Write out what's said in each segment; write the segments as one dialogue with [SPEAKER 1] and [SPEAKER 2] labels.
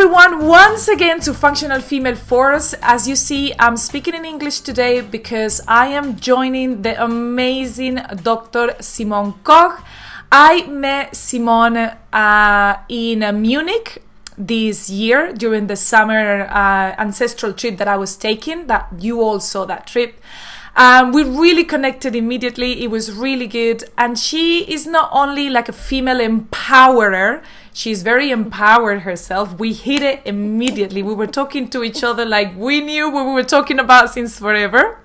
[SPEAKER 1] everyone once again to Functional Female Force. As you see, I'm speaking in English today because I am joining the amazing Dr. Simone Koch. I met Simone in Munich this year during the summer ancestral trip that I was taking, that you all saw that trip. We really connected immediately. It was really good. And she is not only like a female empowerer, she's very empowered herself. We hit it immediately. We were talking to each other like we knew what we were talking about since forever.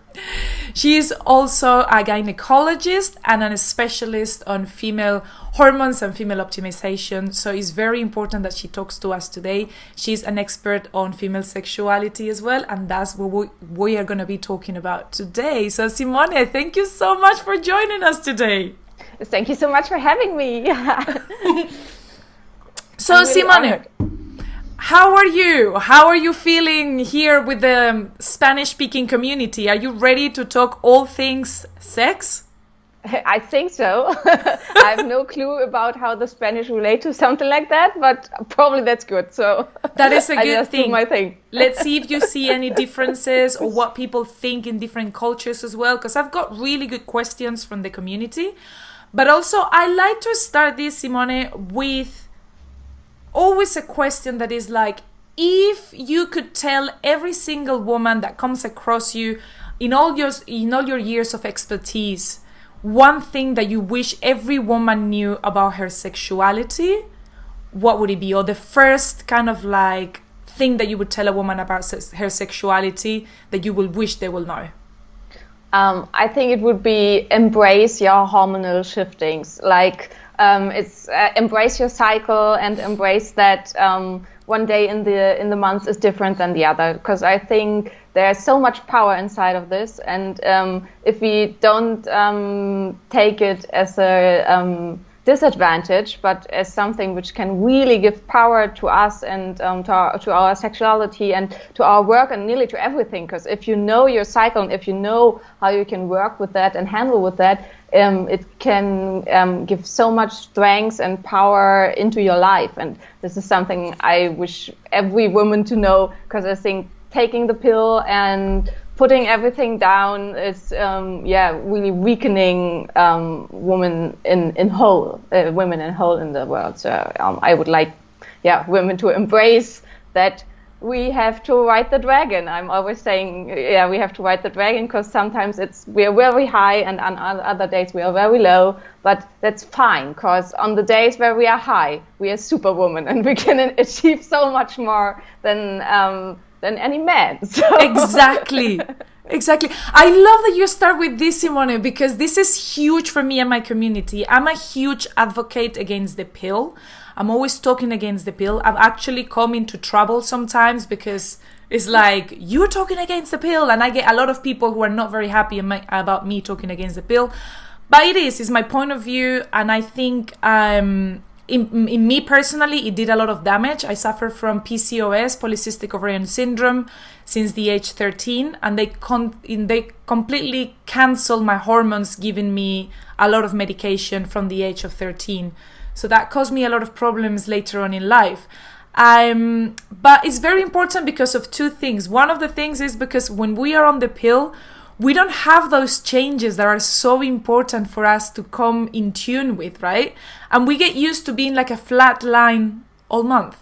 [SPEAKER 1] She is also a gynecologist and a specialist on female hormones and female optimization. So it's very important that she talks to us today. She's an expert on female sexuality as well. And that's what we are going to be talking about today. So Simone, thank you so much for joining us today.
[SPEAKER 2] Thank you so much for having me.
[SPEAKER 1] So really Simone, honored. How are you? How are you feeling here with the Spanish-speaking community? Are you ready to talk all things sex?
[SPEAKER 2] I think so. I have no clue about how the Spanish relate to something like that, but probably that's good. So
[SPEAKER 1] that is a good thing.
[SPEAKER 2] Do my thing.
[SPEAKER 1] Let's see if you see any differences or what people think in different cultures as well, because I've got really good questions from the community. But also, I like to start this, Simone, with always a question that is like, if you could tell every single woman that comes across you in all your years of expertise, one thing that you wish every woman knew about her sexuality, what would it be? Or the first kind of like thing that you would tell a woman about her sexuality that you will wish they will know?
[SPEAKER 2] I think it would be embrace your hormonal shiftings. Like, it's embrace your cycle and embrace that one day in the month is different than the other, because I think there's so much power inside of this, and if we don't take it as a disadvantage, but as something which can really give power to us and to our sexuality and to our work and nearly to everything, because if you know your cycle and if you know how you can work with that and handle with that, it can give so much strength and power into your life. And this is something I wish every woman to know, because I think taking the pill and putting everything down is really weakening women in whole in the world. So I would like women to embrace that. We have to ride the dragon. I'm always saying, we have to ride the dragon, because sometimes we are very high and on other days we are very low. But that's fine, because on the days where we are high, we are superwoman and we can achieve so much more than any man. So.
[SPEAKER 1] Exactly. I love that you start with this, Simone, because this is huge for me and my community. I'm a huge advocate against the pill. I'm always talking against the pill. I've actually come into trouble sometimes because it's like, you're talking against the pill. And I get a lot of people who are not very happy about me talking against the pill. But it's my point of view. And I think in me personally, it did a lot of damage. I suffer from PCOS, polycystic ovarian syndrome, since the age 13. And they completely canceled my hormones, giving me a lot of medication from the age of 13. So that caused me a lot of problems later on in life. But it's very important because of two things. One of the things is because when we are on the pill, we don't have those changes that are so important for us to come in tune with, right? And we get used to being like a flat line all month,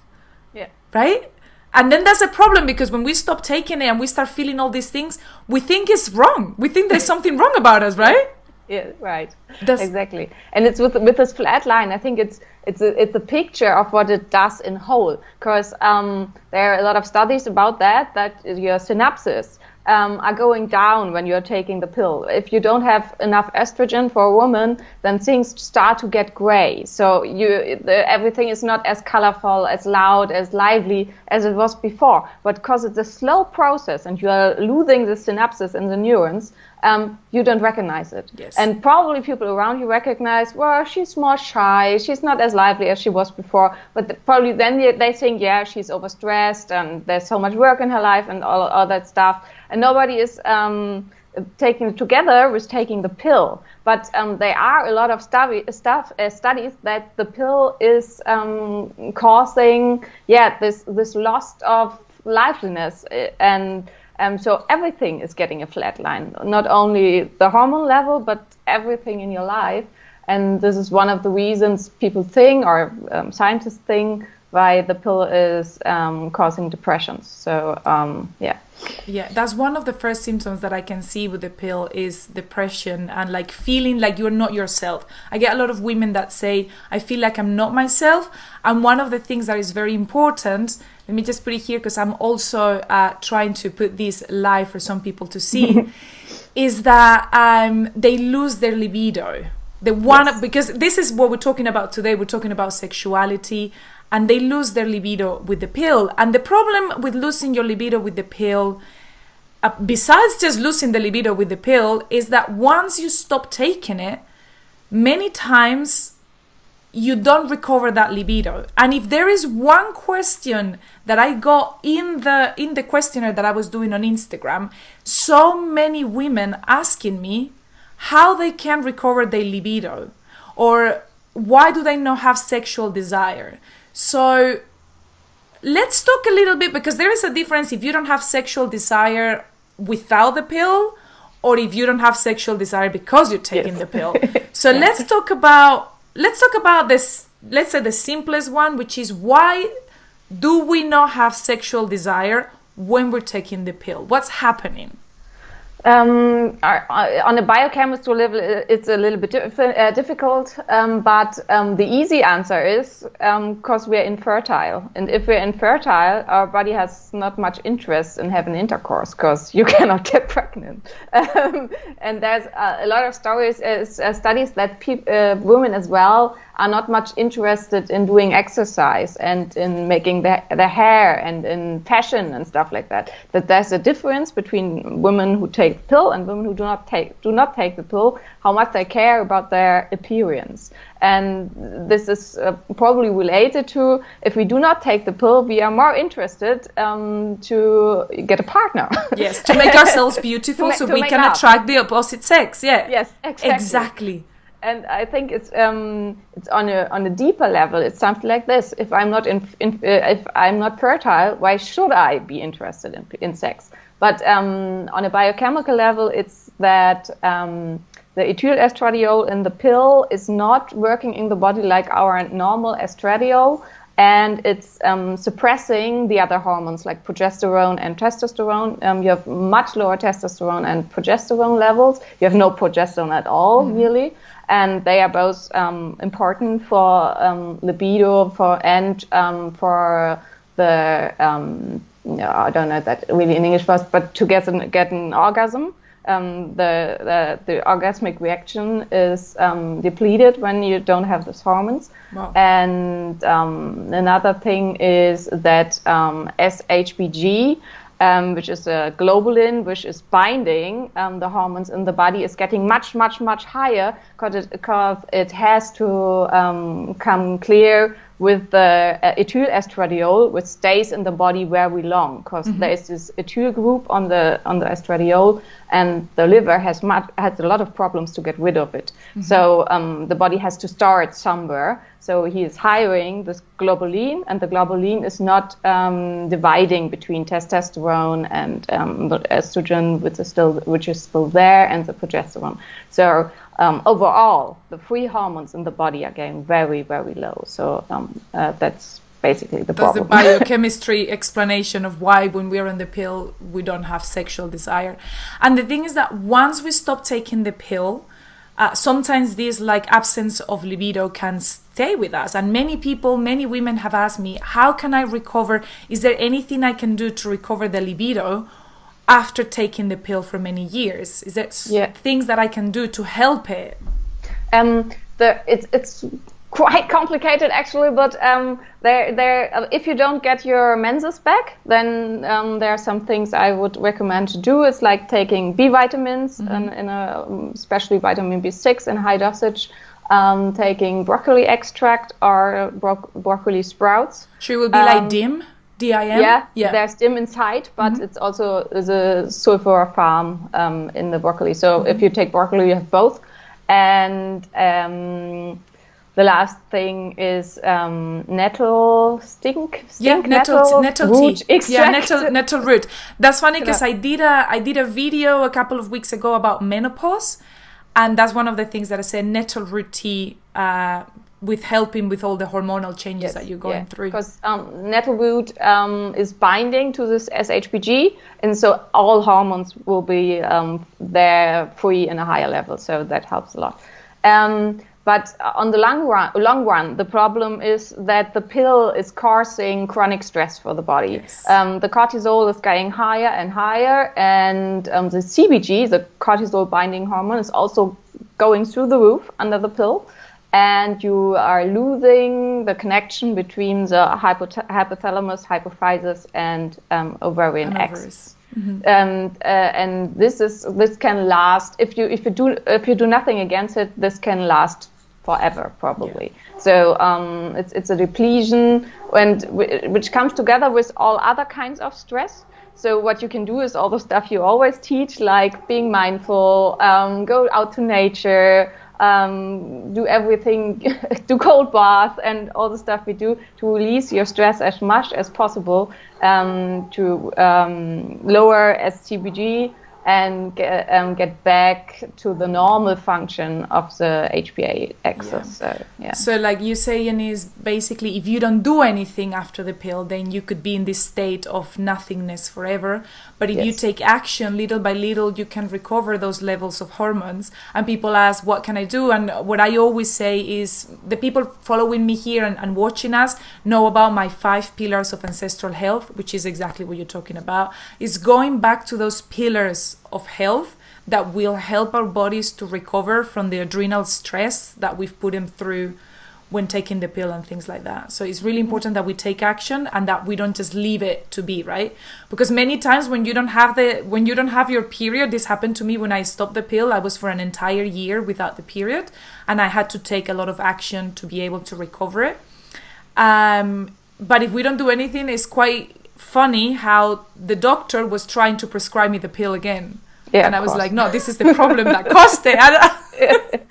[SPEAKER 1] right? And then that's a problem, because when we stop taking it and we start feeling all these things, we think it's wrong. We think there's something wrong about us, right?
[SPEAKER 2] Yeah, right. Exactly. And it's with this flat line, I think it's a picture of what it does in whole, because there are a lot of studies about that your synapses are going down when you're taking the pill. If you don't have enough estrogen for a woman, then things start to get gray. So everything is not as colorful, as loud, as lively as it was before. But because it's a slow process and you are losing the synapses and the neurons, you don't recognize it.
[SPEAKER 1] Yes.
[SPEAKER 2] And probably people around you recognize, well, she's more shy, she's not as lively as she was before, but probably then they think, she's overstressed and there's so much work in her life and all that stuff. And nobody is taking it together with taking the pill. But there are a lot of studies that the pill is causing this loss of liveliness, and so everything is getting a flat line, not only the hormone level but everything in your life. And this is one of the reasons people think, or scientists think, why the pill is causing depression. So
[SPEAKER 1] Yeah, that's one of the first symptoms that I can see with the pill is depression and like feeling like you're not yourself. I get a lot of women that say, I feel like I'm not myself. And one of the things that is very important, let me just put it here because I'm also trying to put this live for some people to see, is that they lose their libido. Because this is what we're talking about today. We're talking about sexuality. And they lose their libido with the pill. And the problem with losing your libido with the pill, besides just losing the libido with the pill, is that once you stop taking it, many times you don't recover that libido. And if there is one question that I got in the questionnaire that I was doing on Instagram, so many women asking me how they can recover their libido, or why do they not have sexual desire. So let's talk a little bit, because there is a difference if you don't have sexual desire without the pill, or if you don't have sexual desire because you're taking the pill. So let's talk about this, let's say the simplest one, which is, why do we not have sexual desire when we're taking the pill? What's happening?
[SPEAKER 2] On a biochemistry level, it's a little bit difficult, but the easy answer is because we're infertile. And if we're infertile, our body has not much interest in having intercourse because you cannot get pregnant. And there's a lot of studies that women as well are not much interested in doing exercise and in making their hair and in fashion and stuff like that. That there's a difference between women who take the pill and women who do not take the pill, how much they care about their appearance. And this is probably related to, if we do not take the pill, we are more interested to get a partner.
[SPEAKER 1] Yes, to make ourselves beautiful so we can attract the opposite sex. Yeah.
[SPEAKER 2] Yes, exactly. And I think it's on a deeper level. It's something like this: if I'm not fertile, why should I be interested in sex? But on a biochemical level, it's that the ethyl estradiol in the pill is not working in the body like our normal estradiol, and it's suppressing the other hormones like progesterone and testosterone. You have much lower testosterone and progesterone levels. You have no progesterone at all, really. And they are both important for libido, for the I don't know that really in English first, but to get an orgasm. The orgasmic reaction is depleted when you don't have these hormones. Wow. And another thing is that SHBG, which is a globulin, which is binding the hormones in the body, is getting much, much, much higher because it has to come clear with the ethyl estradiol, which stays in the body very long, because there is this ethyl group on the estradiol, and the liver has a lot of problems to get rid of it. So the body has to store it somewhere. So he is hiring this globulin, and the globulin is not dividing between testosterone and the estrogen, which is still there, and the progesterone. So overall, the free hormones in the body are getting very, very low. So that's basically the problem.
[SPEAKER 1] That's the biochemistry explanation of why when we're on the pill, we don't have sexual desire. And the thing is that once we stop taking the pill, sometimes this like absence of libido can stay with us. And many women have asked me, how can I recover? Is there anything I can do to recover the libido after taking the pill for many years? Is there things that I can do to help it?
[SPEAKER 2] It's quite complicated actually, but if you don't get your menses back, then there are some things I would recommend to do. It's like taking B vitamins, especially vitamin B6 in high dosage, taking broccoli extract or broccoli sprouts.
[SPEAKER 1] She will be like dim DIM?
[SPEAKER 2] Yeah, there's DIM inside, but it's also the sulforaphane in the broccoli. So if you take broccoli, you have both. And the last thing is nettle stink.
[SPEAKER 1] Nettle
[SPEAKER 2] root
[SPEAKER 1] tea.
[SPEAKER 2] extract.
[SPEAKER 1] Yeah, nettle root. That's funny because I did a video a couple of weeks ago about menopause, and that's one of the things that I said, nettle root tea with helping with all the hormonal changes that you're going through.
[SPEAKER 2] Because nettle root is binding to this SHBG, and so all hormones will be there free in a higher level. So that helps a lot. But on the long run, the problem is that the pill is causing chronic stress for the body.
[SPEAKER 1] Yes.
[SPEAKER 2] The cortisol is getting higher and higher, and the CBG, the cortisol binding hormone, is also going through the roof under the pill. And you are losing the connection between the hypothalamus, hypophysis, and ovarian axis. And this can last if you do nothing against it. This can last forever, probably. So it's a depletion, which comes together with all other kinds of stress. So what you can do is all the stuff you always teach, like being mindful, go out to nature, do everything, do cold bath, and all the stuff we do to release your stress as much as possible, to lower SCBG and get back to the normal function of the HPA axis.
[SPEAKER 1] So like you saying is basically if you don't do anything after the pill, then you could be in this state of nothingness forever. But if you take action little by little, you can recover those levels of hormones. And people ask, what can I do? And what I always say is the people following me here and watching us know about my 5 pillars of ancestral health, which is exactly what you're talking about. Is going back to those pillars of health that will help our bodies to recover from the adrenal stress that we've put them through when taking the pill and things like that. So it's really important that we take action and that we don't just leave it to be, right? Because many times when you don't have your period, this happened to me when I stopped the pill. I was for an entire year without the period, and I had to take a lot of action to be able to recover it. But if we don't do anything, it's quite funny how the doctor was trying to prescribe me the pill again. And I was like, no, this is the problem that caused it.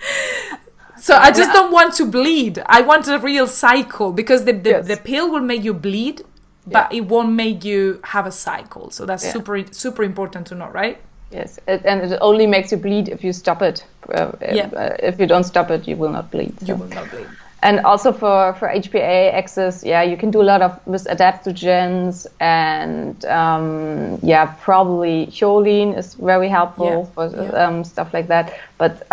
[SPEAKER 1] So I just don't want to bleed. I want a real cycle, because the pill will make you bleed, but it won't make you have a cycle. So that's super important to know, right?
[SPEAKER 2] Yes, and it only makes you bleed if you stop it. If you don't stop it, you will not bleed. So.
[SPEAKER 1] You will not bleed.
[SPEAKER 2] And also for HPA axis, you can do a lot with adaptogens, and probably choline is very helpful for stuff like that. But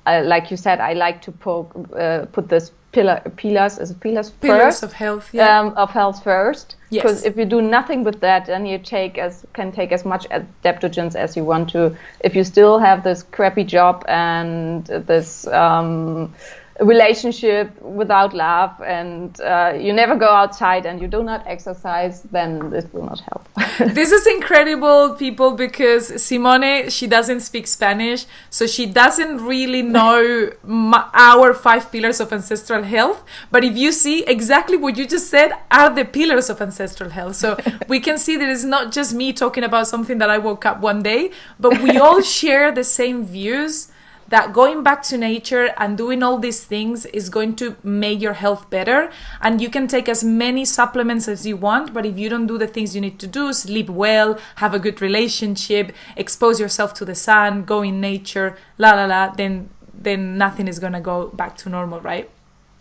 [SPEAKER 2] like you said, I like to put this pillars first
[SPEAKER 1] of health,
[SPEAKER 2] of health first. Because if you do nothing with that, then you can take as much adaptogens as you want to. If you still have this crappy job and this relationship without love, and you never go outside and you do not exercise, then this will not help.
[SPEAKER 1] This is incredible, people, because Simone, she doesn't speak Spanish, so she doesn't really know our 5 pillars of ancestral health. But if you see exactly what you just said are the pillars of ancestral health. So we can see that it's not just me talking about something that I woke up one day, but we all share the same views, that going back to nature and doing all these things is going to make your health better. And you can take as many supplements as you want, but if you don't do the things you need to do, sleep well, have a good relationship, expose yourself to the sun, go in nature, then nothing is going to go back to normal, right?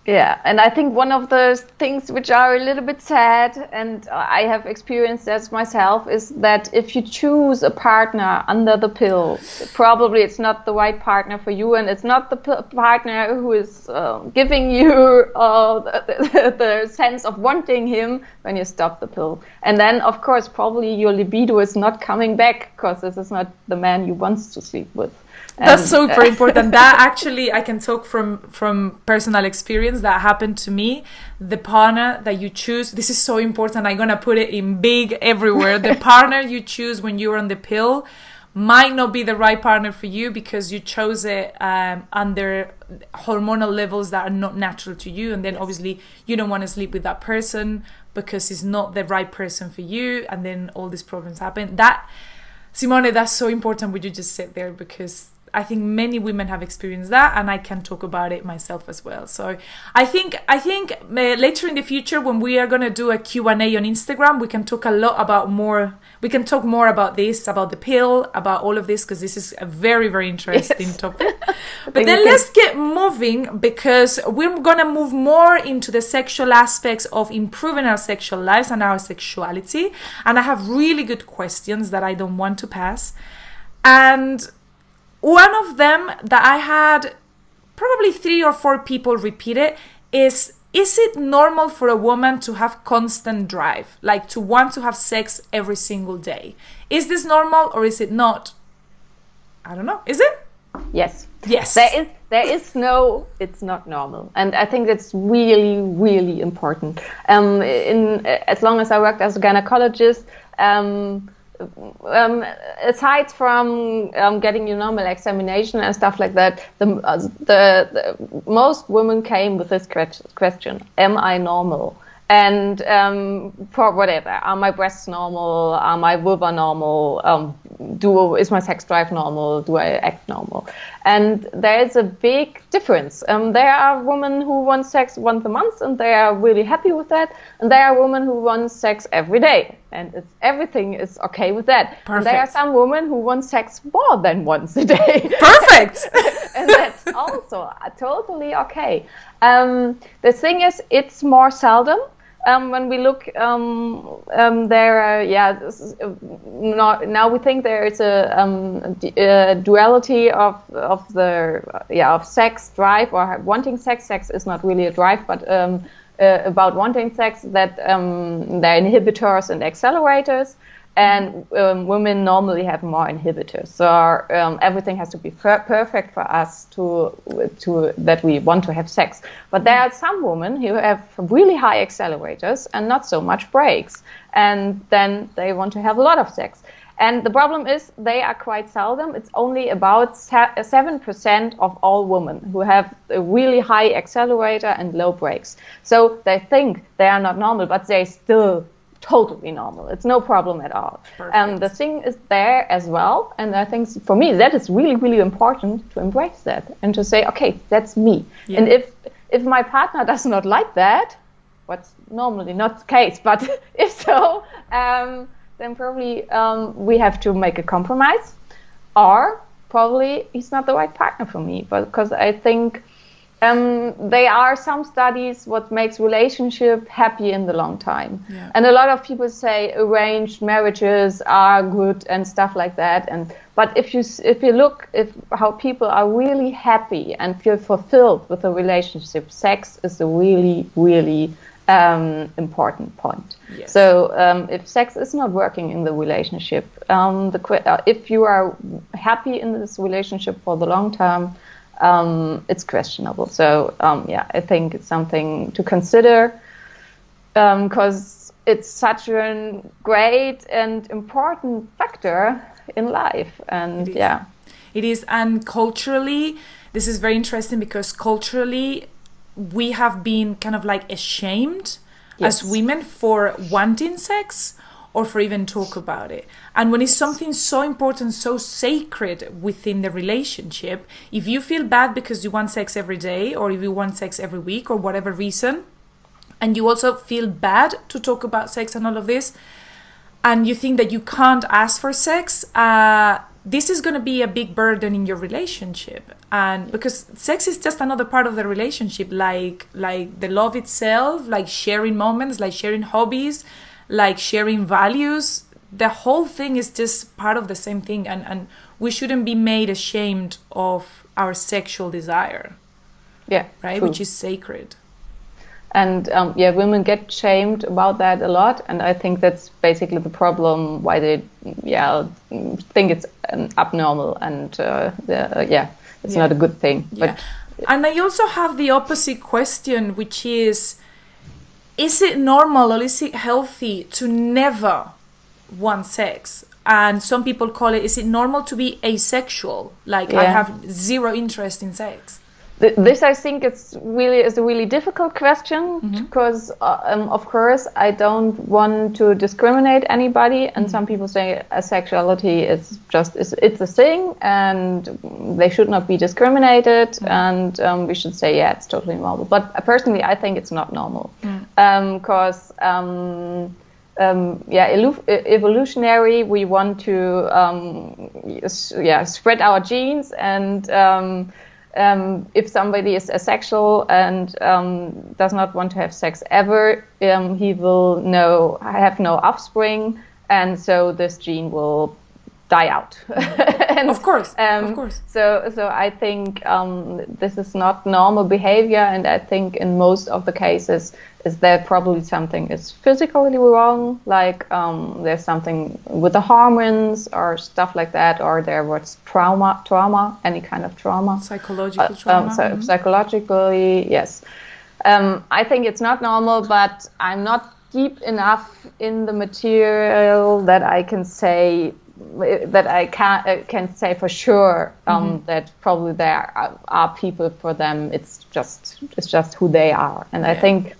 [SPEAKER 2] Yeah, and I think one of the things which are a little bit sad, and I have experienced that myself, is that if you choose a partner under the pill, probably it's not the right partner for you, and it's not the partner who is giving you the sense of wanting him when you stop the pill. And then, of course, probably your libido is not coming back, because this is not the man you want to sleep with.
[SPEAKER 1] That's super important. That actually, I can talk from personal experience. That happened to me. The partner that you choose, this is so important. I'm going to put it in big everywhere. The partner you choose when you're on the pill might not be the right partner for you because you chose it under hormonal levels that are not natural to you, and then obviously you don't want to sleep with that person because he's not the right person for you, and then all these problems happen. That, Simone, that's so important what you just said there, because I think many women have experienced that, and I can talk about it myself as well. So I think later in the future, when we are going to do a Q&A on Instagram, we can talk more about this, about the pill, about all of this, because this is a very, very interesting topic. But then let's get moving, because we're going to move more into the sexual aspects of improving our sexual lives and our sexuality. And I have really good questions that I don't want to pass. And one of them that I had probably 3 or 4 people repeat it is it normal for a woman to have constant drive, like to want to have sex every single day? Is this normal or is it not? I don't know. Is it?
[SPEAKER 2] Yes.
[SPEAKER 1] Yes.
[SPEAKER 2] There is no, it's not normal. And I think that's really, really important. As long as I worked as a gynecologist, aside from getting your normal examination and stuff like that, the most women came with this question: am I normal? And for whatever, are my breasts normal? Are my vulva normal? Is my sex drive normal? Do I act normal? And there is a big difference. There are women who want sex once a month, and they are really happy with that. And there are women who want sex every day, and everything is okay with that.
[SPEAKER 1] Perfect.
[SPEAKER 2] And there are some women who want sex more than once a day.
[SPEAKER 1] Perfect.
[SPEAKER 2] And that's also totally okay. The thing is, it's more seldom. When we look, now we think there is a duality of sex drive or wanting sex. Sex is not really a drive, but about wanting sex, that there are inhibitors and accelerators, and women normally have more inhibitors. So everything has to be perfect for us to that we want to have sex. But there are some women who have really high accelerators and not so much brakes, and then they want to have a lot of sex. And the problem is they are quite seldom. It's only about 7% of all women who have a really high accelerator and low brakes. So they think they are not normal, but they still totally normal. It's no problem at all. The thing is there as well, and I think for me that is really, really important to embrace that and to say, okay, that's me. Yeah. And if my partner does not like that, what's normally not the case, but if so, then probably we have to make a compromise, or probably he's not the right partner for me. But because I think there are some studies what makes relationship happy in the long time. Yeah. And a lot of people say arranged marriages are good and stuff like that. But if you look how people are really happy and feel fulfilled with a relationship, sex is a really, really important point. Yes. So if sex is not working in the relationship, if you are happy in this relationship for the long term, it's questionable. So I think it's something to consider, because it's such a great and important factor in life. And
[SPEAKER 1] it is. And culturally, this is very interesting, because culturally we have been kind of like ashamed as women for wanting sex, or for even talk about it. And when it's something so important, so sacred within the relationship, if you feel bad because you want sex every day, or if you want sex every week, or whatever reason, and you also feel bad to talk about sex and all of this, and you think that you can't ask for sex, this is going to be a big burden in your relationship. And because sex is just another part of the relationship, like the love itself, like sharing moments, like sharing hobbies, like sharing values. The whole thing is just part of the same thing, and we shouldn't be made ashamed of our sexual desire.
[SPEAKER 2] Yeah,
[SPEAKER 1] right, true. Which is sacred.
[SPEAKER 2] And women get shamed about that a lot, and I think that's basically the problem why they think it's abnormal, and it's not a good thing.
[SPEAKER 1] Yeah. But and I also have the opposite question, which is it normal or is it healthy to never want sex? And some people call it, is it normal to be asexual? Like, I have zero interest in sex.
[SPEAKER 2] This, I think, is a really difficult question, because, of course, I don't want to discriminate anybody. And some people say asexuality is it's a thing, and they should not be discriminated. And we should say, yeah, it's totally normal. But personally, I think it's not normal, because evolutionary, we want to spread our genes, and if somebody is asexual and does not want to have sex ever, he will have no offspring, and so this gene will die out. And,
[SPEAKER 1] of course.
[SPEAKER 2] So I think this is not normal behavior, and I think in most of the cases is that probably something is physically wrong, like there's something with the hormones or stuff like that, or there was trauma, any kind of trauma.
[SPEAKER 1] Psychological trauma.
[SPEAKER 2] Psychologically, yes. I think it's not normal, but I'm not deep enough in the material that I can say can say for sure that probably there are people for them. It's just who they are, and I think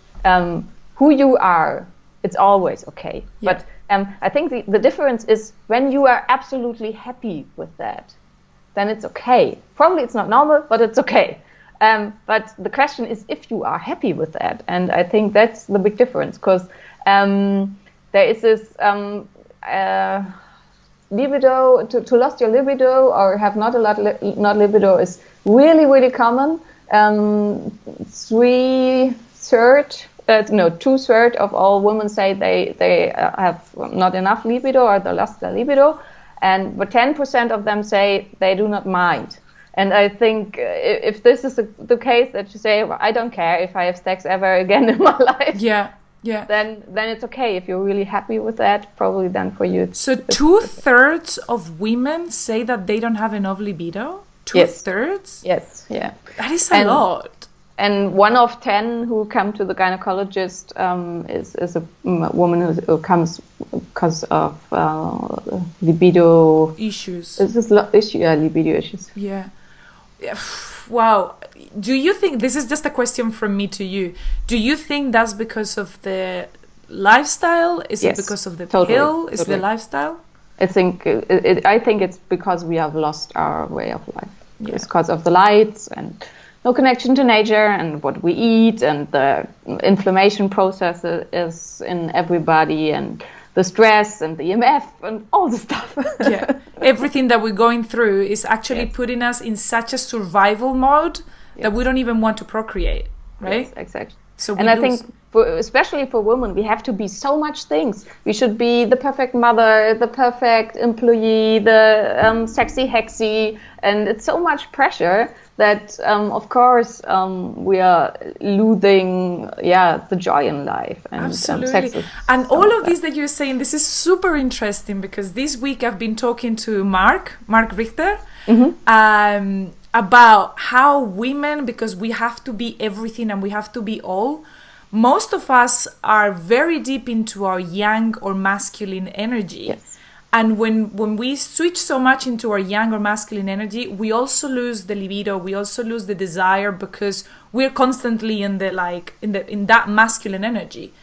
[SPEAKER 2] who you are, it's always okay. Yeah. But I think the difference is when you are absolutely happy with that, then it's okay. Probably it's not normal, but it's okay. But the question is if you are happy with that, and I think that's the big difference, because there is this libido, to lose your libido or have not libido is really, really common. 2/3 of all women say they have not enough libido, or they lost their libido, but 10% of them say they do not mind. And I think if this is the case, that you say, well, I don't care if I have sex ever again in my life.
[SPEAKER 1] Yeah.
[SPEAKER 2] Then it's okay. If you're really happy with that, probably then for you.
[SPEAKER 1] So 2/3 of women say that they don't have enough libido? 2/3?
[SPEAKER 2] Yes, yeah.
[SPEAKER 1] That is a lot.
[SPEAKER 2] And 1 of 10 who come to the gynecologist is a woman who comes because of libido
[SPEAKER 1] issues.
[SPEAKER 2] Libido issues.
[SPEAKER 1] Yeah. Wow. Do you think, this is just a question from me to you, do you think that's because of the lifestyle? Is it because of the pill? Is the lifestyle?
[SPEAKER 2] I think it's because we have lost our way of life. Yeah. It's because of the lights and no connection to nature and what we eat, and the inflammation process is in everybody, and the stress and the EMF and all the stuff.
[SPEAKER 1] Yeah, everything that we're going through is actually putting us in such a survival mode that we don't even want to procreate, right? Yes,
[SPEAKER 2] exactly. So I think, especially for women, we have to be so much things. We should be the perfect mother, the perfect employee, the sexy hexy, and it's so much pressure that, of course, we are losing, the joy in life. And,
[SPEAKER 1] absolutely. And all of this that you're saying, this is super interesting, because this week I've been talking to Mark Richter, about how women, because we have to be everything and we have to be all, most of us are very deep into our yang or masculine energy.
[SPEAKER 2] Yes.
[SPEAKER 1] And when we switch so much into our yang or masculine energy, we also lose the libido, we also lose the desire, because we're constantly in that masculine energy,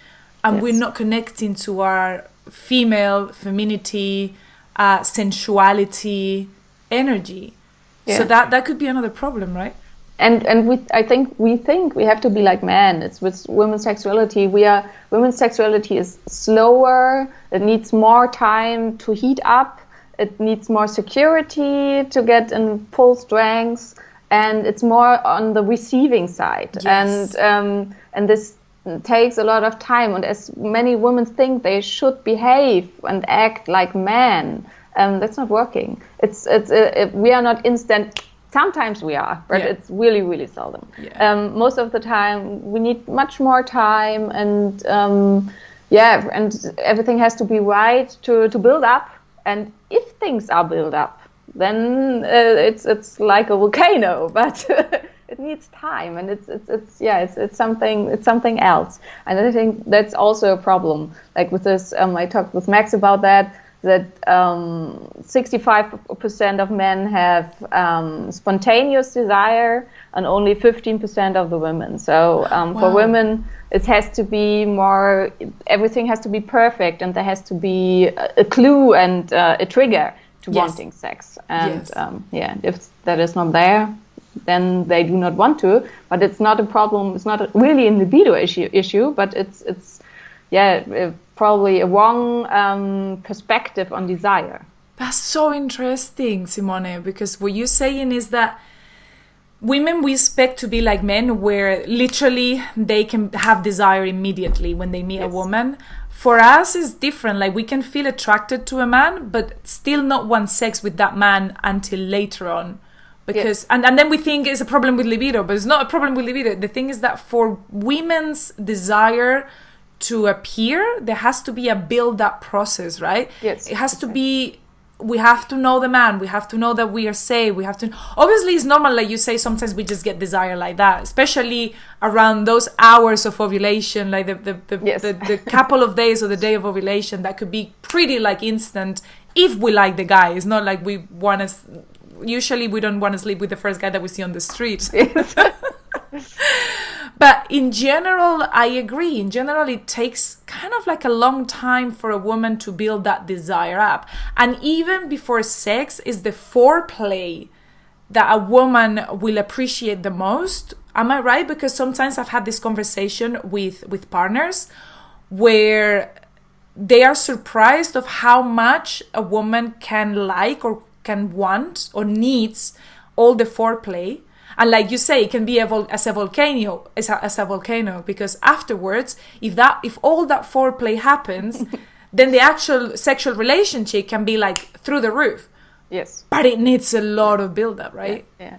[SPEAKER 1] and we're not connecting to our femininity, sensuality, energy. Yeah. So that could be another problem, right?
[SPEAKER 2] And I think we have to be like men. It's with women's sexuality. Women's sexuality is slower. It needs more time to heat up. It needs more security to get in full strength, and it's more on the receiving side. Yes. And this takes a lot of time. And as many women think they should behave and act like men, that's not working. We are not instant. Sometimes we are, but it's really, really seldom. Yeah. Most of the time, we need much more time, and and everything has to be right to build up. And if things are built up, then it's like a volcano, but it needs time, and it's something else. And I think that's also a problem. Like with this, I talked with Max about that. that 65% of men have spontaneous desire and only 15% of the women. So for women, it has to be more, everything has to be perfect, and there has to be a clue and a trigger to wanting sex. And if that is not there, then they do not want to. But it's not a problem. It's not really a libido issue, but it's probably a wrong perspective on desire.
[SPEAKER 1] That's so interesting, Simone, because what you're saying is that women, we expect to be like men, where literally they can have desire immediately when they meet a woman. For us, it's different. Like, we can feel attracted to a man, but still not want sex with that man until later on. Because and then we think it's a problem with libido, but it's not a problem with libido. The thing is that for women's desire to appear, there has to be a build-up process, right?
[SPEAKER 2] Yes.
[SPEAKER 1] It has to be, we have to know the man, we have to know that we are safe, we have to, obviously it's normal, like you say, sometimes we just get desire like that, especially around those hours of ovulation, like the couple of days or the day of ovulation, that could be pretty like instant if we like the guy. It's not like we want to, usually we don't want to sleep with the first guy that we see on the street. Yes. But in general, I agree. In general, it takes kind of like a long time for a woman to build that desire up. And even before sex is the foreplay that a woman will appreciate the most. Am I right? Because sometimes I've had this conversation with partners where they are surprised of how much a woman can like or can want or needs all the foreplay. And like you say, it can be as a volcano, because afterwards, if all that foreplay happens, then the actual sexual relationship can be like through the roof.
[SPEAKER 2] Yes.
[SPEAKER 1] But it needs a lot of build-up, right?
[SPEAKER 2] Yeah.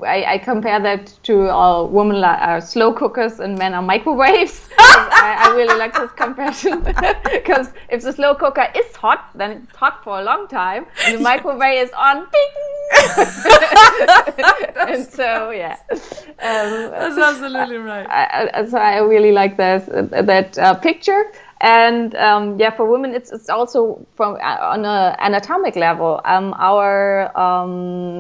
[SPEAKER 2] I compare that to women are slow cookers and men are microwaves. I really like this comparison, because if the slow cooker is hot, then it's hot for a long time, and the microwave is on, ding! And so
[SPEAKER 1] that's absolutely right.
[SPEAKER 2] So I really like that picture. And for women, it's also from on an anatomic level. Our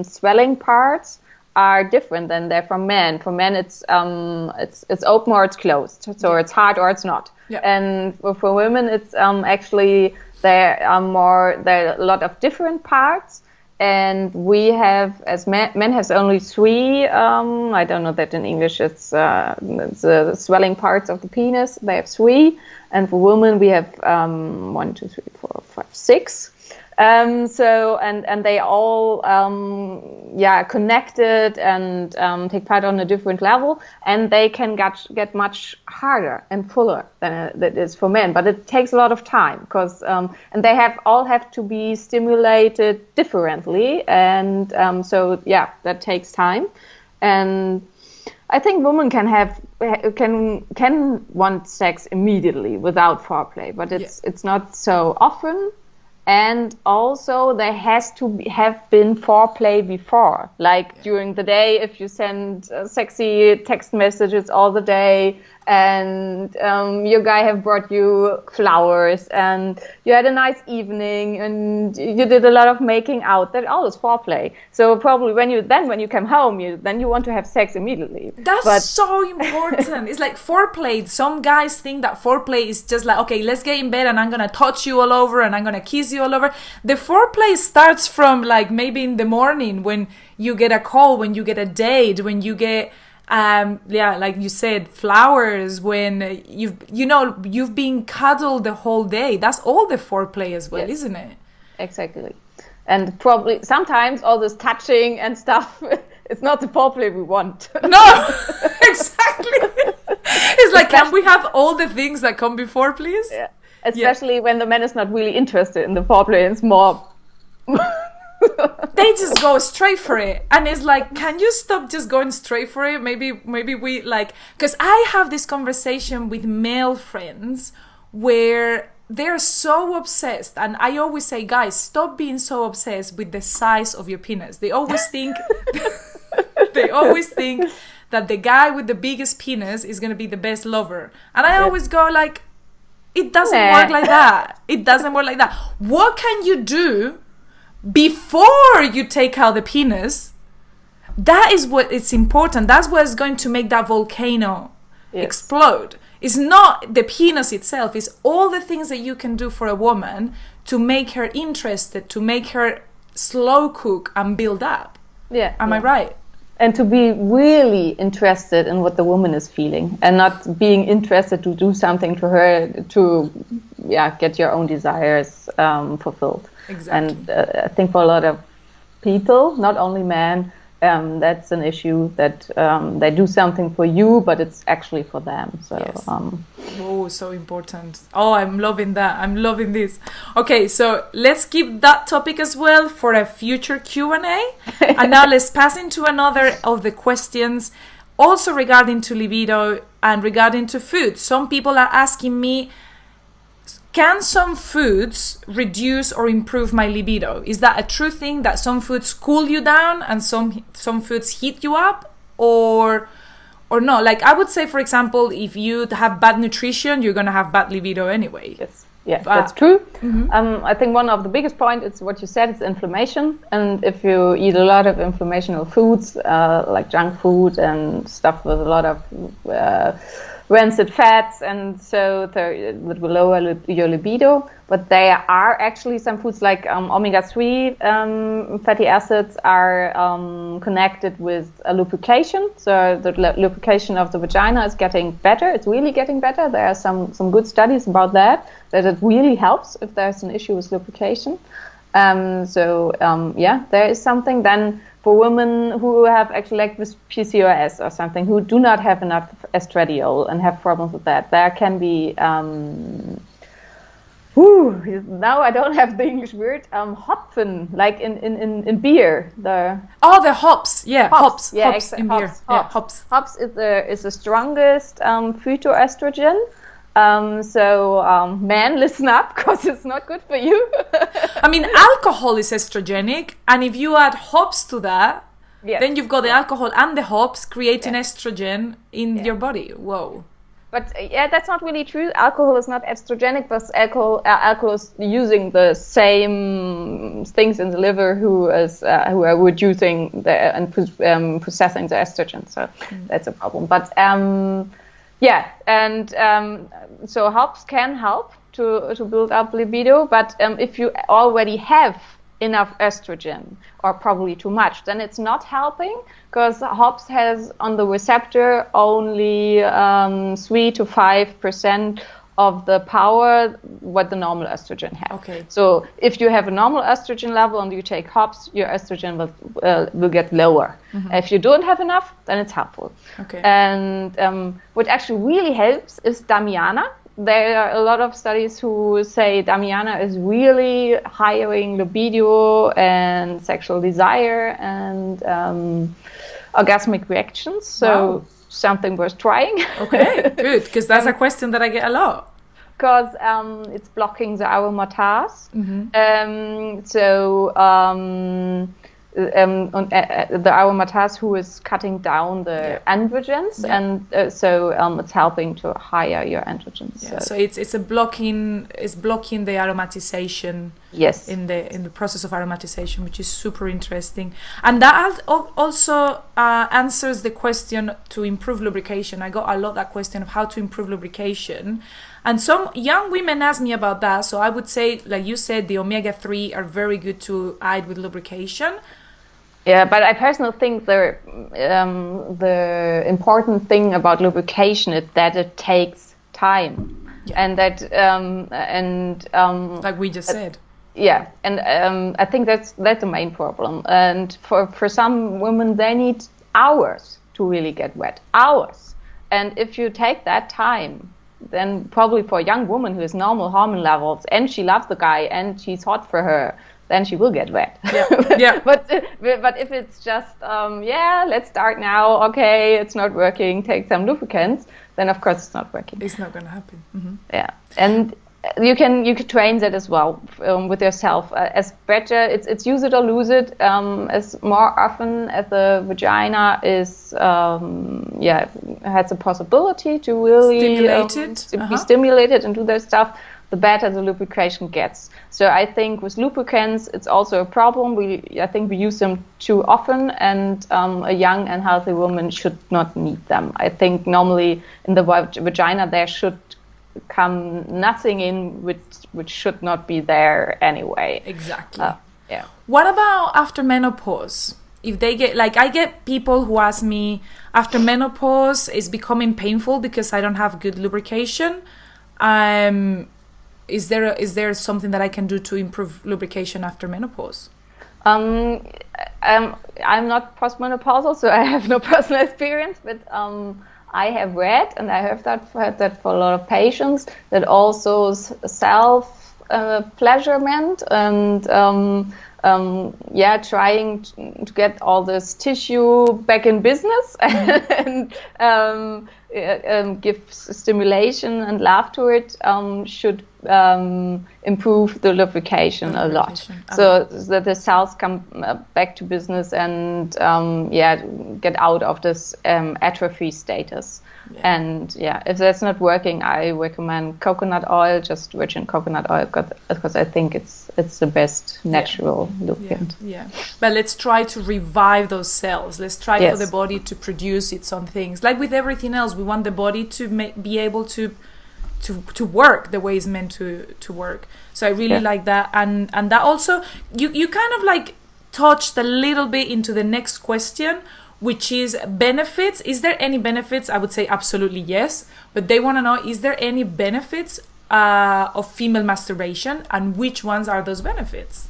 [SPEAKER 2] swelling parts are different than they're from men. For men, it's open or it's closed, so it's hard or it's not. Yeah. And for women, it's actually there are a lot of different parts. And we have, as men has only 3, I don't know that in English, it's the swelling parts of the penis, they have 3. And for women, we have 1, 2, 3, 4, 5, 6. So, and they all, connected and take part on a different level, and they can get much harder and fuller than it is for men. But it takes a lot of time, because, and they all have to be stimulated differently, and that takes time. And I think women can want sex immediately without foreplay, but it's not so often. And also there has to have been foreplay before, like during the day, if you send sexy text messages all the day, and your guy have brought you flowers, and you had a nice evening, and you did a lot of making out, that all is foreplay. So probably when you come home, you want to have sex immediately.
[SPEAKER 1] That's so important. It's like foreplay. Some guys think that foreplay is just like, okay, let's get in bed and I'm gonna touch you all over and I'm gonna kiss you all over. The foreplay starts from like maybe in the morning, when you get a call, when you get a date, when you get like you said, flowers, when you've been cuddled the whole day. That's all the foreplay as well, isn't it?
[SPEAKER 2] Exactly. And probably sometimes all this touching and stuff, it's not the foreplay we want.
[SPEAKER 1] No, exactly. It's like, can we have all the things that come before, please?
[SPEAKER 2] Yeah. Especially when the man is not really interested in the foreplay, it's more...
[SPEAKER 1] They just go straight for it, and it's like, can you stop just going straight for it? Maybe we like, because I have this conversation with male friends where they're so obsessed, and I always say, guys, stop being so obsessed with the size of your penis. They always think that the guy with the biggest penis is gonna be the best lover, and I always go like, It doesn't work like that. It doesn't work like that. What can you do before you take out the penis? That is what it's important. That's what's going to make that volcano explode. It's not the penis itself. It's all the things that you can do for a woman to make her interested, to make her slow cook and build up.
[SPEAKER 2] Yeah.
[SPEAKER 1] Am I right?
[SPEAKER 2] And to be really interested in what the woman is feeling, and not being interested to do something to her to get your own desires fulfilled.
[SPEAKER 1] Exactly.
[SPEAKER 2] And I think for a lot of people, not only men, that's an issue, that they do something for you, but it's actually for them. So
[SPEAKER 1] so important. Oh, I'm loving that. I'm loving this. Okay, so let's keep that topic as well for a future Q&A. And now let's pass into another of the questions, also regarding to libido and regarding to food. Some people are asking me, can some foods reduce or improve my libido? Is that a true thing, that some foods cool you down and some foods heat you up, or no? Like, I would say, for example, if you have bad nutrition, you're going to have bad libido anyway.
[SPEAKER 2] Yes. Yeah, that's true. I think one of the biggest points is what you said, it's inflammation. And if you eat a lot of inflammational foods, like junk food and stuff with a lot of rancid fats, and so it will lower your libido. But there are actually some foods like omega-3 fatty acids are connected with lubrication. So the lubrication of the vagina is getting better. It's really getting better. There are some good studies about that it really helps if there's an issue with lubrication. There is something. Then for women who have actually, like with PCOS or something, who do not have enough estradiol and have problems with that, there can be now I don't have the English word, Hopfen, like in beer. The
[SPEAKER 1] hops, hops in beer.
[SPEAKER 2] Hops. Hops is the strongest phytoestrogen. Men, listen up, because it's not good for you.
[SPEAKER 1] I mean, alcohol is estrogenic, and if you add hops to that, then you've got the alcohol and the hops creating estrogen in your body. Whoa.
[SPEAKER 2] But that's not really true. Alcohol is not estrogenic, but alcohol is using the same things in the liver who are reducing and processing the estrogen. So that's a problem. But so hops can help to build up libido. But if you already have enough estrogen, or probably too much, then it's not helping, because hops has on the receptor only 3 to 5% of the power what the normal estrogen has.
[SPEAKER 1] Okay.
[SPEAKER 2] So if you have a normal estrogen level and you take hops, your estrogen will get lower. If you don't have enough, then it's helpful.
[SPEAKER 1] Okay.
[SPEAKER 2] And what actually really helps is Damiana. There are a lot of studies who say Damiana is really highering libido and sexual desire and orgasmic reactions. So something worth trying. Okay,
[SPEAKER 1] good, because that's a question that I get a lot.
[SPEAKER 2] Because it's blocking the aromatase. The aromatase who is cutting down the androgens, and it's helping to higher your androgens.
[SPEAKER 1] Yeah, so it's blocking the aromatization.
[SPEAKER 2] Yes.
[SPEAKER 1] In the process of aromatization, which is super interesting, and that also answers the question to improve lubrication. I got a lot that question of how to improve lubrication, and some young women ask me about that. So I would say, like you said, the omega-3 are very good to aid with lubrication.
[SPEAKER 2] Yeah, but I personally think the important thing about lubrication is that it takes time, and that
[SPEAKER 1] like we just said.
[SPEAKER 2] Yeah, and I think that's the main problem. And for some women, they need hours to really get wet, hours. And if you take that time, then probably for a young woman who has normal hormone levels and she loves the guy and she's hot for her, then she will get wet.
[SPEAKER 1] Yeah.
[SPEAKER 2] But if it's just let's start now. Okay, it's not working. Take some lubricants. Then of course it's not working.
[SPEAKER 1] It's not going to happen.
[SPEAKER 2] Yeah, and You can train that as well with yourself. As better, it's use it or lose it. As more often as the vagina is has a possibility to really be stimulated and do their stuff, the better the lubrication gets. So I think with lubricants, it's also a problem. I think we use them too often, and a young and healthy woman should not need them. I think normally in the vagina there should come nothing in which should not be there anyway.
[SPEAKER 1] Exactly. What about after menopause? If they get, like, I get people who ask me, after menopause is becoming painful because I don't have good lubrication. Is there something that I can do to improve lubrication after menopause? I'm
[SPEAKER 2] not postmenopausal, so I have no personal experience, but I have read, and I have heard that for a lot of patients, that also self pleasurement and trying to get all this tissue back in business and give stimulation and love to it should improve the lubrication a lot, so that the cells come back to business and get out of this atrophy status. And if that's not working, I recommend coconut oil, just virgin coconut oil, because I think it's the best natural lubricant.
[SPEAKER 1] But let's try to revive those cells. Let's try for the body to produce its own things. Like with everything else, we want the body to be able to work the way it's meant to work. So I really like that, and that also you kind of like touched a little bit into the next question, which is benefits. Is there any benefits? I would say absolutely yes, but they want to know, is there any benefits of female masturbation, and which ones are those benefits?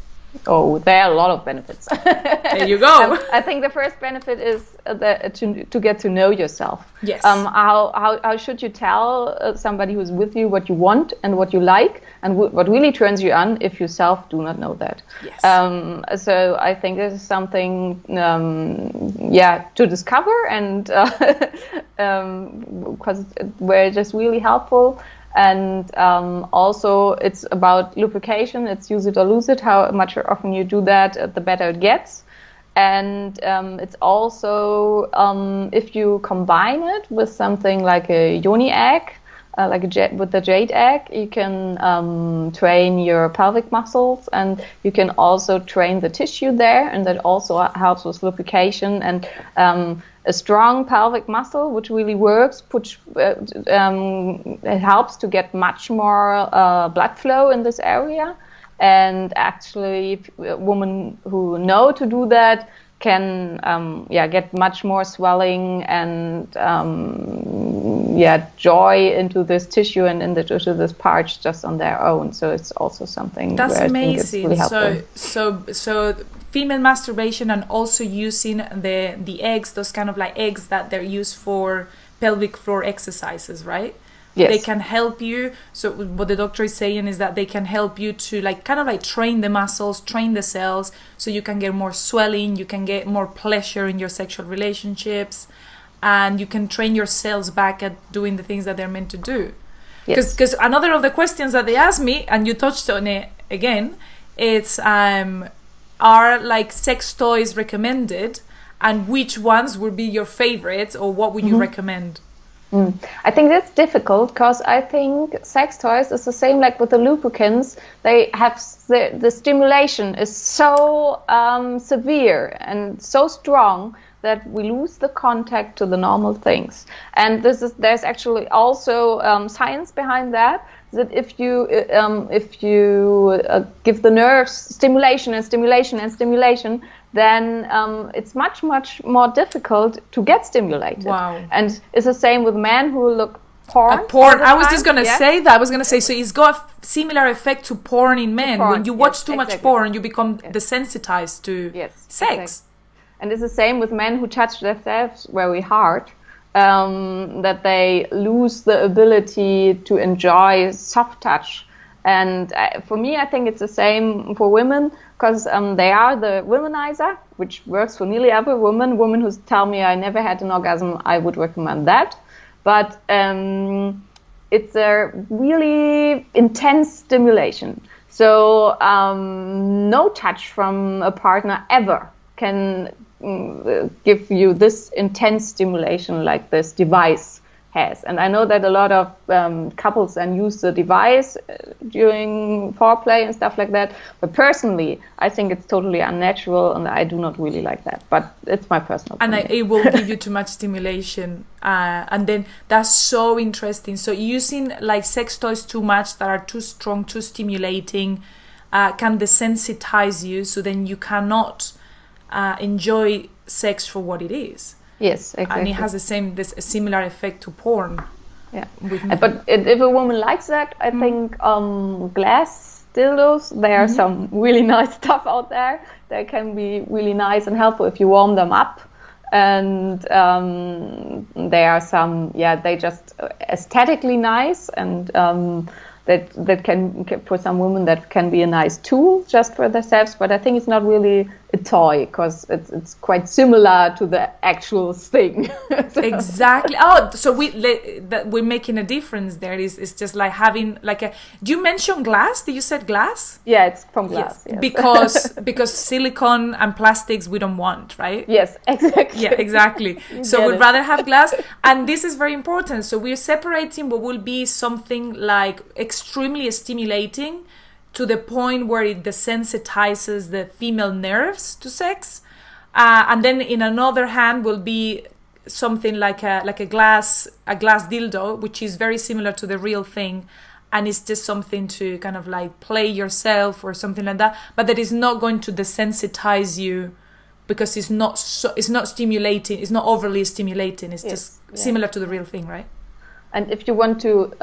[SPEAKER 2] Oh, there are a lot of benefits.
[SPEAKER 1] There you go.
[SPEAKER 2] I think the first benefit is to get to know yourself.
[SPEAKER 1] Yes.
[SPEAKER 2] How should you tell somebody who's with you what you want and what you like and what really turns you on if you self do not know that?
[SPEAKER 1] Yes.
[SPEAKER 2] So I think this is something, to discover, and because we're just really helpful. And also it's about lubrication. It's use it or lose it. How much often you do that, the better it gets. And it's also if you combine it with something like a yoni egg, with the jade egg, you can train your pelvic muscles, and you can also train the tissue there, and that also helps with lubrication. And a strong pelvic muscle, which really works, it helps to get much more blood flow in this area. And actually, women who know to do that can get much more swelling and joy into this tissue and into this part just on their own. So it's also something
[SPEAKER 1] that's amazing.
[SPEAKER 2] Really helpful.
[SPEAKER 1] So female masturbation, and also using the eggs, those kind of like eggs that they're used for pelvic floor exercises, right? Yes. They can help you. So what the doctor is saying is that they can help you to train the muscles, train the cells, so you can get more swelling, you can get more pleasure in your sexual relationships, and you can train your cells back at doing the things that they're meant to do. Because another of the questions that they asked me, and you touched on it again, it's are like sex toys recommended, and which ones would be your favorites, or what would you recommend?
[SPEAKER 2] I think that's difficult, because I think sex toys is the same like with the lubricants. They have the stimulation is so severe and so strong that we lose the contact to the normal things. And there's actually also science behind that. That if you give the nerves stimulation and stimulation and stimulation, then it's much more difficult to get stimulated.
[SPEAKER 1] Wow!
[SPEAKER 2] And it's the same with men who look porn.
[SPEAKER 1] I was just gonna say that. I was gonna say, so it's got a similar effect to porn in men. When you watch too much porn, you become desensitized to sex.
[SPEAKER 2] Exactly. And it's the same with men who touch themselves very hard. That they lose the ability to enjoy soft touch. And for me, I think it's the same for women, because they are the womanizer, which works for nearly every woman. Women who tell me I never had an orgasm, I would recommend that. But it's a really intense stimulation. So no touch from a partner ever can give you this intense stimulation like this device has. And I know that a lot of couples then use the device during foreplay and stuff like that. But personally, I think it's totally unnatural, and I do not really like that. But it's my personal opinion.
[SPEAKER 1] And it will give you too much stimulation. And then that's so interesting. So using like sex toys too much that are too strong, too stimulating, can desensitize you. So then you cannot enjoy sex for what it is.
[SPEAKER 2] Yes, exactly.
[SPEAKER 1] And it has a similar effect to porn.
[SPEAKER 2] Yeah, but if a woman likes that, I think glass dildos, there are some really nice stuff out there. They can be really nice and helpful if you warm them up. And there are some, they just aesthetically nice, and that can, for some women, that can be a nice tool just for themselves. But I think it's not really a toy, because it's quite similar to the actual thing.
[SPEAKER 1] Exactly. Oh, so we're making a difference there. It's just like having like a. Do you mention glass? Did you said glass?
[SPEAKER 2] Yeah, it's from glass.
[SPEAKER 1] Yes. Because silicone and plastics we don't want, right?
[SPEAKER 2] Yes, exactly.
[SPEAKER 1] Yeah, exactly. So we'd rather have glass, and this is very important. So we're separating what will be something like extremely stimulating, to the point where it desensitizes the female nerves to sex, and then in another hand will be something like a glass dildo, which is very similar to the real thing, and it's just something to kind of like play yourself or something like that, but that is not going to desensitize you, because it's not stimulating, it's not overly stimulating. It's just similar to the real thing, right?
[SPEAKER 2] And if you want to,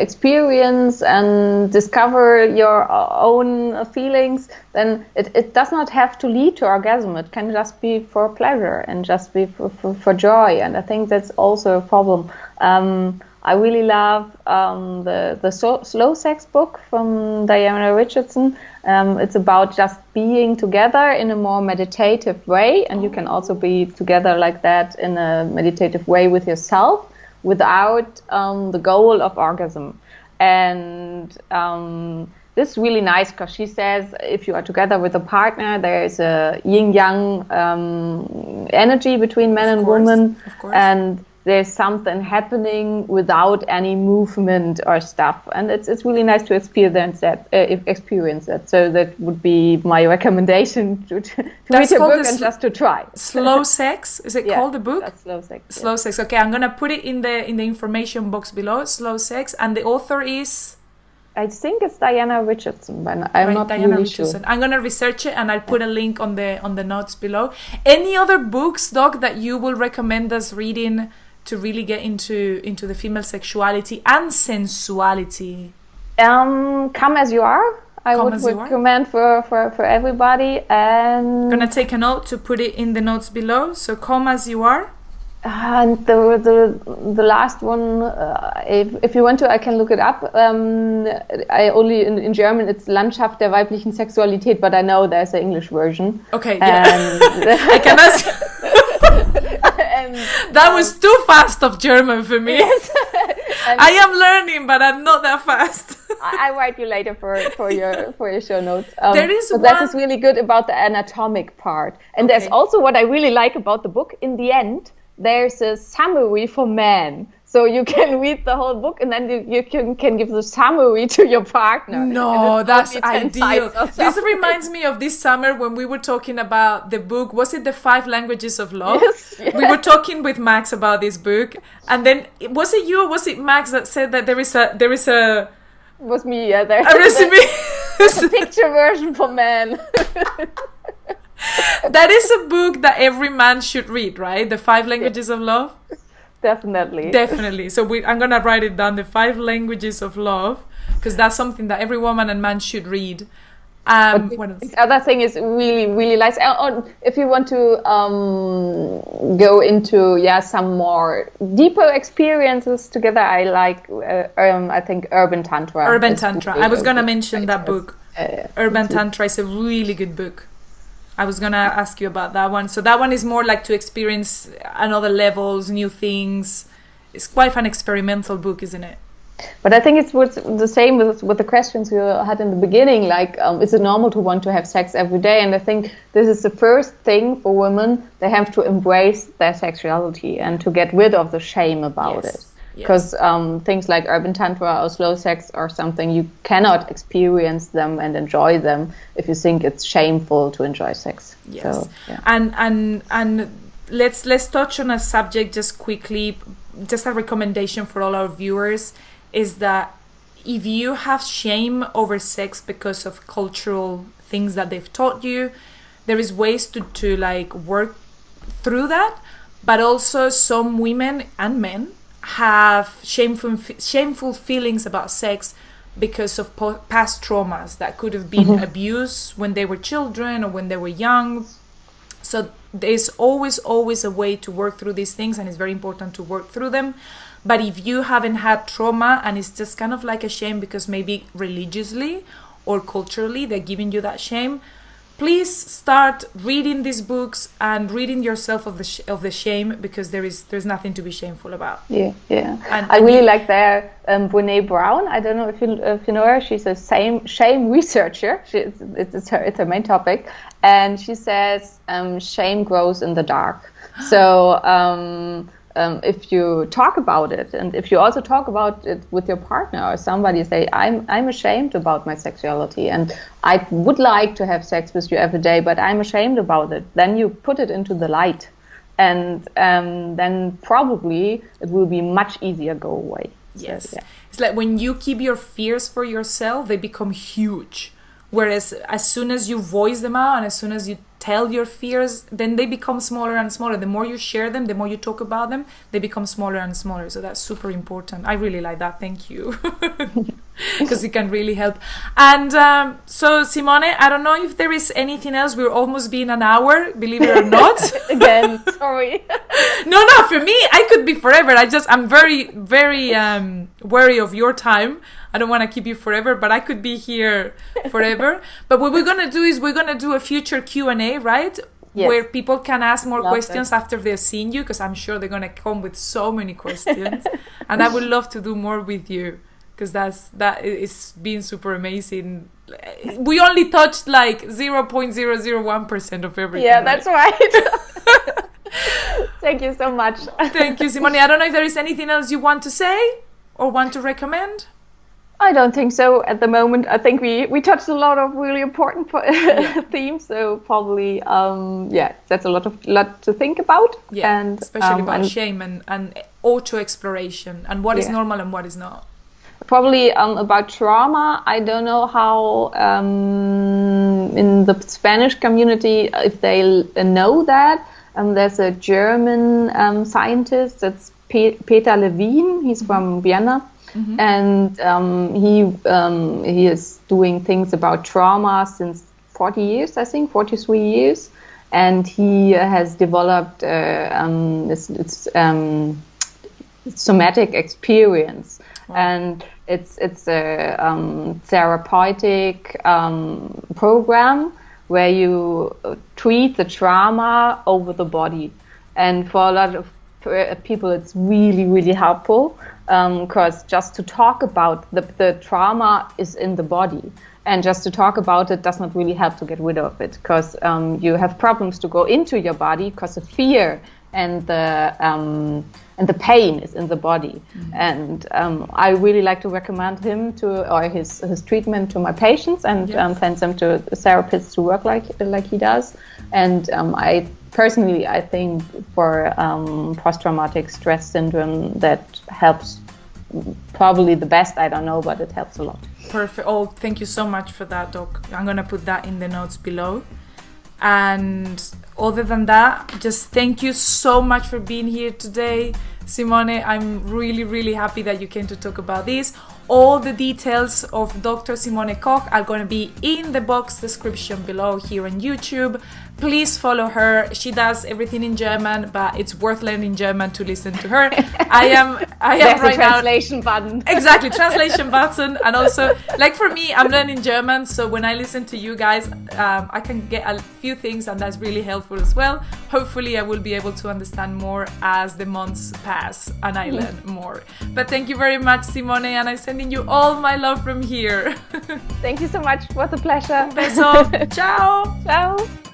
[SPEAKER 2] experience and discover your own feelings, then it does not have to lead to orgasm. It can just be for pleasure and just be for joy. And I think that's also a problem. I really love the Slow Sex book from Diana Richardson. It's about just being together in a more meditative way. And you can also be together like that in a meditative way with yourself, without the goal of orgasm. And this is really nice, because she says if you are together with a partner, there is a yin-yang energy between men and women, and there's something happening without any movement or stuff. And it's really nice to experience that. So that would be my recommendation to read a book and just to try.
[SPEAKER 1] Slow Sex, is it called the book?
[SPEAKER 2] That's Slow Sex.
[SPEAKER 1] Slow Sex. Okay, I'm gonna put it in the information box below. Slow Sex, and the author is.
[SPEAKER 2] I think it's Diana Richardson, but I'm not really sure.
[SPEAKER 1] I'm gonna research it, and I'll put a link on the notes below. Any other books, Doc, that you will recommend us reading to really get into the female sexuality and sensuality?
[SPEAKER 2] Come As You Are. I would recommend for everybody. And
[SPEAKER 1] I'm gonna take a note to put it in the notes below. So Come As You Are.
[SPEAKER 2] And the last one, if you want to, I can look it up. I only in German it's Landschaft der weiblichen Sexualität, but I know there's an English version.
[SPEAKER 1] Okay, yeah. I can ask. That was too fast of German for me. Yes. I am learning, but I'm not that fast.
[SPEAKER 2] I write you later for your show notes.
[SPEAKER 1] There is one.
[SPEAKER 2] That is really good about the anatomic part, and there's also what I really like about the book. In the end, there's a summary for men. So you can read the whole book, and then you can give the summary to your partner.
[SPEAKER 1] No, that's ideal. This reminds me of this summer when we were talking about the book. Was it The 5 Languages of Love?
[SPEAKER 2] Yes.
[SPEAKER 1] We were talking with Max about this book, and then was it you or was it Max that said that there is a
[SPEAKER 2] It was me, yeah. There.
[SPEAKER 1] A recipe.
[SPEAKER 2] There's a picture version for men.
[SPEAKER 1] That is a book that every man should read, right? The 5 Languages of Love.
[SPEAKER 2] Definitely.
[SPEAKER 1] So I'm gonna write it down, The 5 Languages of Love, because that's something that every woman and man should read. What else?
[SPEAKER 2] The other thing is really, really nice. If you want to go into some more deeper experiences together, I like I think Urban Tantra.
[SPEAKER 1] Urban Tantra. I was gonna mention that book. Urban Tantra is a really good book. I was gonna ask you about that one. So that one is more like to experience another levels, new things. it's quite an experimental book, isn't it?
[SPEAKER 2] But I think it's the same with the questions you had in the beginning, like, is it normal to want to have sex every day? And I think this is the first thing for women. They have to embrace their sexuality and to get rid of the shame about it. Because things like urban tantra or slow sex or something, you cannot experience them and enjoy them if you think it's shameful to enjoy sex.
[SPEAKER 1] Yes.
[SPEAKER 2] So, yeah.
[SPEAKER 1] And let's touch on a subject just quickly, just a recommendation for all our viewers, is that if you have shame over sex because of cultural things that they've taught you, there is ways to like work through that. But also some women and men have shameful feelings about sex because of past traumas that could have been abuse when they were children or when they were young. So there's always a way to work through these things, and it's very important to work through them. But if you haven't had trauma and it's just kind of like a shame because maybe religiously or culturally they're giving you that shame, please start reading these books and reading yourself of the shame, because there's nothing to be shameful about. Yeah.
[SPEAKER 2] And I really like their Brené Brown. I don't know if you know her. She's a shame researcher. It's her main topic, and she says shame grows in the dark. So if you talk about it, and if you also talk about it with your partner or somebody, say, I'm ashamed about my sexuality and I would like to have sex with you every day, but I'm ashamed about it. Then you put it into the light, and then probably it will be much easier go away.
[SPEAKER 1] Yes.
[SPEAKER 2] So, yeah.
[SPEAKER 1] It's like when you keep your fears for yourself, they become huge. Whereas as soon as you voice them out and as soon as you tell your fears, then they become smaller and smaller. The more you share them, the more you talk about them, they become smaller and smaller. So that's super important. I really like that. Thank you. Because it can really help. And so Simone, I don't know if there is anything else. We're almost being an hour, believe it or not.
[SPEAKER 2] Again, sorry.
[SPEAKER 1] No, for me, I could be forever. I'm very, very wary of your time. I don't want to keep you forever, but I could be here forever. But what we're going to do is we're going to do a future Q&A, right? Yes. Where people can ask more questions after they've seen you, because I'm sure they're going to come with so many questions. And I would love to do more with you, because that is been super amazing. We only touched like 0.001% of everything.
[SPEAKER 2] Yeah, that's right. Thank you so much.
[SPEAKER 1] Thank you, Simone. I don't know if there is anything else you want to say or want to recommend.
[SPEAKER 2] I don't think so at the moment. I think we touched a lot of really important themes, so probably that's a lot to think about.
[SPEAKER 1] Yeah, and especially about shame and auto-exploration and what is normal and what is not.
[SPEAKER 2] Probably about trauma. I don't know how in the Spanish community if they know that. There's a German scientist, that's Peter Levine. He's from Vienna. Mm-hmm. And he is doing things about trauma since 40 years, I think, 43 years. And he has developed somatic experience. Wow. And it's a therapeutic program where you treat the trauma over the body. And for a lot of people, it's really, really helpful. Because just to talk about the trauma is in the body, and just to talk about it does not really help to get rid of it, because you have problems to go into your body because the fear and the pain is in the body. Mm-hmm. And I really like to recommend him his treatment to my patients, and send them to therapists to work like he does. And I think for post-traumatic stress syndrome, that helps probably the best. I don't know, but it helps a lot.
[SPEAKER 1] Perfect. Oh, thank you so much for that, Doc. I'm going to put that in the notes below. And other than that, just thank you so much for being here today, Simone. I'm really, really happy that you came to talk about this. All the details of Dr. Simone Koch are going to be in the box description below here on YouTube. Please follow her. She does everything in German, but it's worth learning German to listen to her. I am
[SPEAKER 2] There's
[SPEAKER 1] right
[SPEAKER 2] a translation button.
[SPEAKER 1] Exactly, translation button. And also, like for me, I'm learning German, so when I listen to you guys, I can get a few things, and that's really helpful as well. hopefully I will be able to understand more as the months pass and I learn more. But thank you very much, Simone, and I'm sending you all my love from here.
[SPEAKER 2] Thank you so much. What a pleasure.
[SPEAKER 1] Un beso. Ciao.
[SPEAKER 2] Ciao.